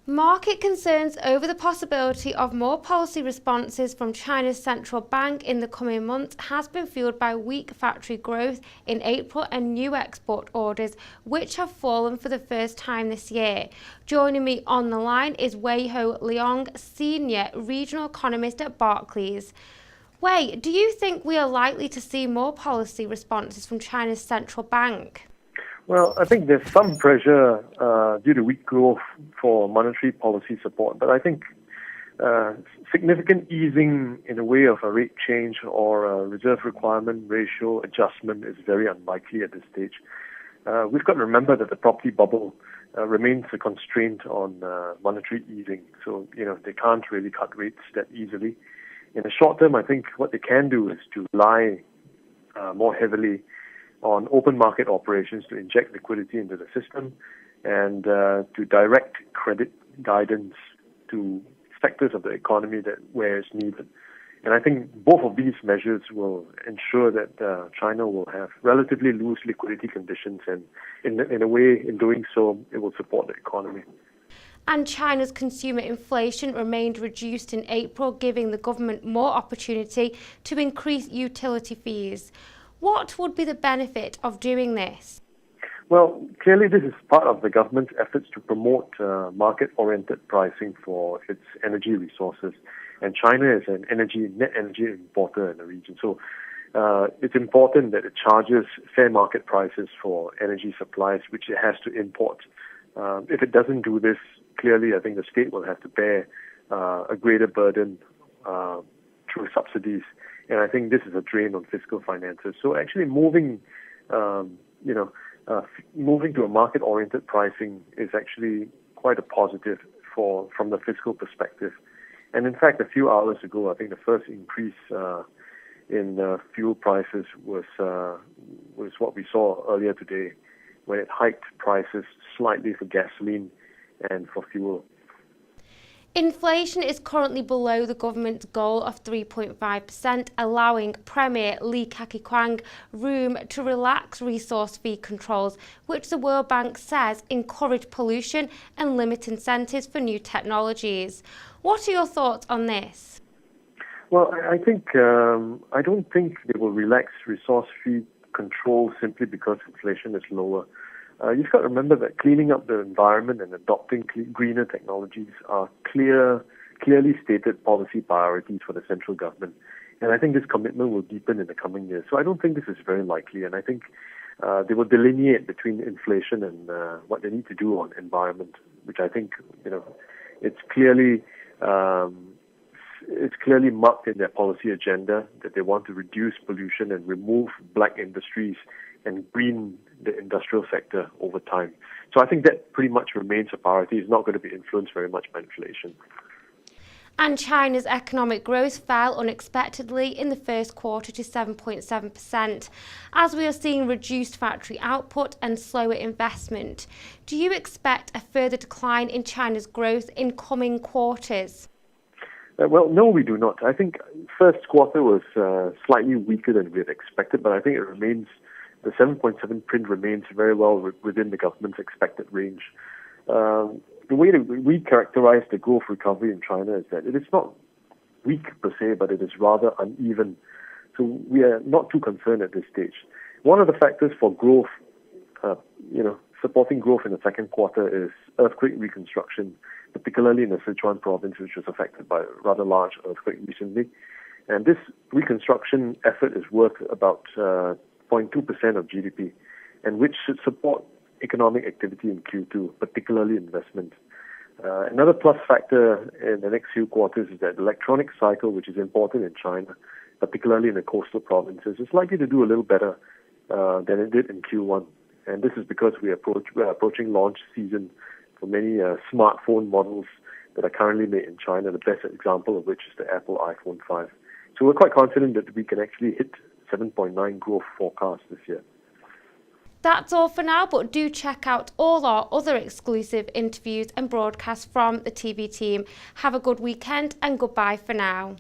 Market concerns over the possibility of more policy responses from China's central bank in the coming months has been fueled by weak factory growth in April and new export orders, which have fallen for the first time this year. Joining me on the line is Wai Ho Leong, Senior Regional Economist at Barclays. Wai, do you think we are likely to see more policy responses from China's central bank? Well, I think there's some pressure due to weak growth for monetary policy support, but I think significant easing in the way of a rate change or a reserve requirement ratio adjustment is very unlikely at this stage. We've got to remember that the property bubble remains a constraint on monetary easing, so they can't really cut rates that easily. In the short term, I think what they can do is to rely more heavily on open market operations to inject liquidity into the system and to direct credit guidance to sectors of the economy where it's needed. And I think both of these measures will ensure that China will have relatively loose liquidity conditions, and in a way, in doing so, it will support the economy. And China's consumer inflation remained reduced in April, giving the government more opportunity to increase utility fees. What would be the benefit of doing this? Well, clearly this is part of the government's efforts to promote market-oriented pricing for its energy resources. And China is an net energy importer in the region. So it's important that it charges fair market prices for energy supplies, which it has to import. If it doesn't do this, clearly I think the state will have to bear a greater burden through subsidies. And I think this is a drain on fiscal finances. So actually moving to a market-oriented pricing is actually quite a positive from the fiscal perspective. And in fact, a few hours ago, I think the first increase in fuel prices was what we saw earlier today, when it hiked prices slightly for gasoline and for fuel. Inflation is currently below the government's goal of 3.5%, allowing Premier Lee Ka-kwang room to relax resource fee controls, which the World Bank says encourage pollution and limit incentives for new technologies. What are your thoughts on this? Well, I don't think they will relax resource fee control simply because inflation is lower. You've got to remember that cleaning up the environment and adopting greener technologies are clearly stated policy priorities for the central government. And I think this commitment will deepen in the coming years. So I don't think this is very likely. And I think they will delineate between inflation and what they need to do on environment, which I think, it's clearly marked in their policy agenda that they want to reduce pollution and remove black industries and green the industrial sector over time. So I think that pretty much remains a priority. It's not going to be influenced very much by inflation. And China's economic growth fell unexpectedly in the first quarter to 7.7%, as we are seeing reduced factory output and slower investment. Do you expect a further decline in China's growth in coming quarters? Well, no, we do not. I think first quarter was slightly weaker than we had expected, but I think the 7.7 print remains very well within the government's expected range. The way that we characterize the growth recovery in China is that it is not weak per se, but it is rather uneven. So we are not too concerned at this stage. One of the factors for growth, supporting growth in the second quarter is earthquake reconstruction, particularly in the Sichuan province, which was affected by a rather large earthquake recently. And this reconstruction effort is worth about 0.2% of GDP, and which should support economic activity in Q2, particularly investment. Another plus factor in the next few quarters is that the electronic cycle, which is important in China, particularly in the coastal provinces, is likely to do a little better than it did in Q1. And this is because we are approaching launch season for many smartphone models that are currently made in China, the best example of which is the Apple iPhone 5. So we're quite confident that we can actually hit 7.9 growth forecast this year. That's all for now, but do check out all our other exclusive interviews and broadcasts from the TV team. Have a good weekend and goodbye for now.